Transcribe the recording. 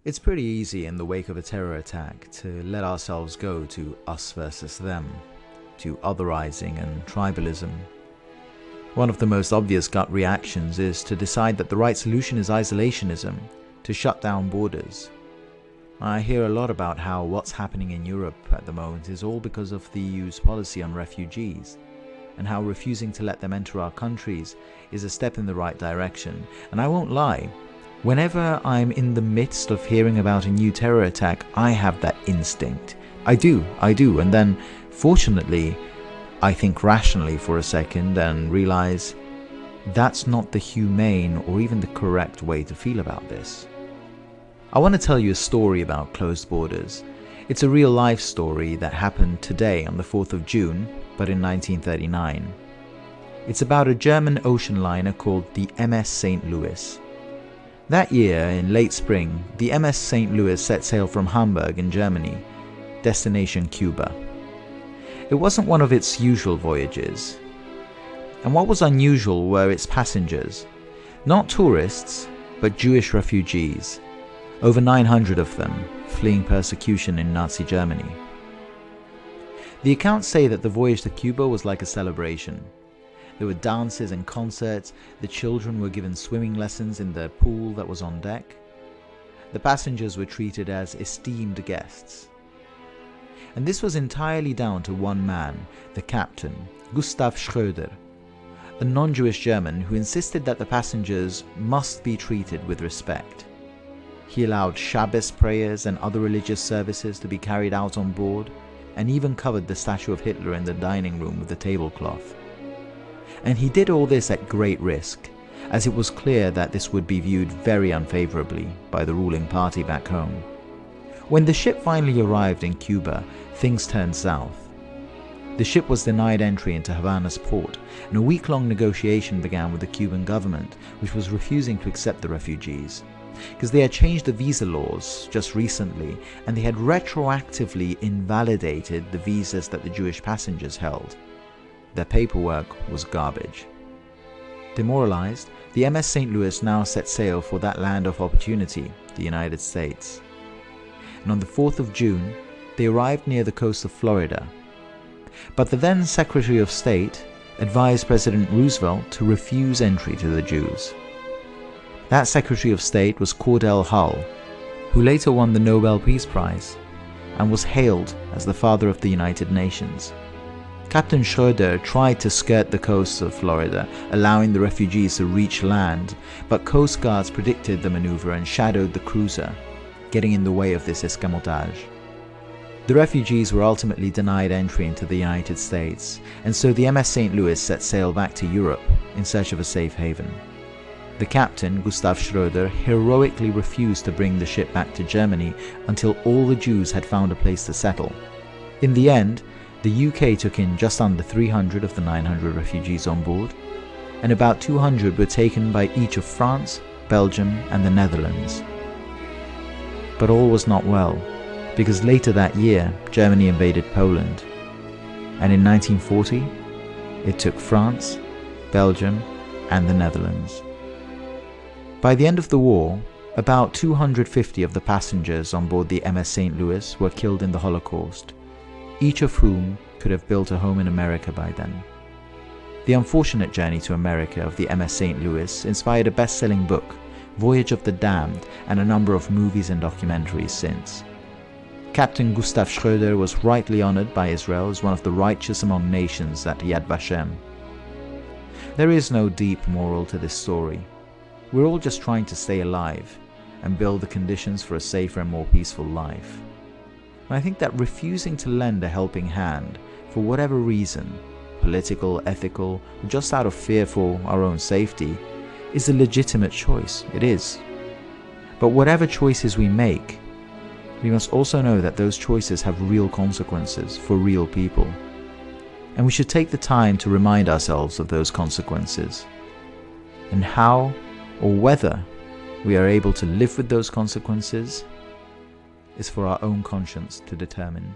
It's pretty easy in the wake of a terror attack to let ourselves go to us versus them, to otherizing and tribalism. One of the most obvious gut reactions is to decide that the right solution is isolationism, to shut down borders. I hear a lot about how what's happening in Europe at the moment is all because of the EU's policy on refugees, and how refusing to let them enter our countries is a step in the right direction. And I won't lie, whenever I'm in the midst of hearing about a new terror attack, I have that instinct. I do, and then, fortunately, I think rationally for a second and realize that's not the humane or even the correct way to feel about this. I want to tell you a story about closed borders. It's a real-life story that happened today on the 4th of June, but in 1939. It's about a German ocean liner called the MS St. Louis. That year, in late spring, the MS St. Louis set sail from Hamburg in Germany, destination Cuba. It wasn't one of its usual voyages. And what was unusual were its passengers. Not tourists, but Jewish refugees. Over 900 of them, fleeing persecution in Nazi Germany. The accounts say that the voyage to Cuba was like a celebration. There were dances and concerts, the children were given swimming lessons in the pool that was on deck. The passengers were treated as esteemed guests. And this was entirely down to one man, the captain, Gustav Schröder, a non-Jewish German who insisted that the passengers must be treated with respect. He allowed Shabbos prayers and other religious services to be carried out on board, and even covered the statue of Hitler in the dining room with a tablecloth. And he did all this at great risk, as it was clear that this would be viewed very unfavorably by the ruling party back home. When the ship finally arrived in Cuba, things turned south. The ship was denied entry into Havana's port, and a week-long negotiation began with the Cuban government, which was refusing to accept the refugees, because they had changed the visa laws just recently, and they had retroactively invalidated the visas that the Jewish passengers held. Their paperwork was garbage. Demoralized, the MS St. Louis now set sail for that land of opportunity, the United States. And on the 4th of June, they arrived near the coast of Florida. But the then Secretary of State advised President Roosevelt to refuse entry to the Jews. That Secretary of State was Cordell Hull, who later won the Nobel Peace Prize and was hailed as the father of the United Nations. Captain Schröder tried to skirt the coast of Florida, allowing the refugees to reach land, but Coast Guards predicted the maneuver and shadowed the cruiser, getting in the way of this escamotage. The refugees were ultimately denied entry into the United States, and so the MS St. Louis set sail back to Europe in search of a safe haven. The captain, Gustav Schröder, heroically refused to bring the ship back to Germany until all the Jews had found a place to settle. In the end, the UK took in just under 300 of the 900 refugees on board, and about 200 were taken by each of France, Belgium, and the Netherlands. But all was not well, because later that year, Germany invaded Poland, and in 1940, it took France, Belgium, and the Netherlands. By the end of the war, about 250 of the passengers on board the MS St. Louis were killed in the Holocaust, each of whom could have built a home in America by then. The unfortunate journey to America of the MS St. Louis inspired a best-selling book, Voyage of the Damned, and a number of movies and documentaries since. Captain Gustav Schröder was rightly honored by Israel as one of the righteous among nations at Yad Vashem. There is no deep moral to this story. We're all just trying to stay alive and build the conditions for a safer and more peaceful life. And I think that refusing to lend a helping hand, for whatever reason, political, ethical, or just out of fear for our own safety, is a legitimate choice. It is. But whatever choices we make, we must also know that those choices have real consequences for real people. And we should take the time to remind ourselves of those consequences, and how or whether we are able to live with those consequences is for our own conscience to determine.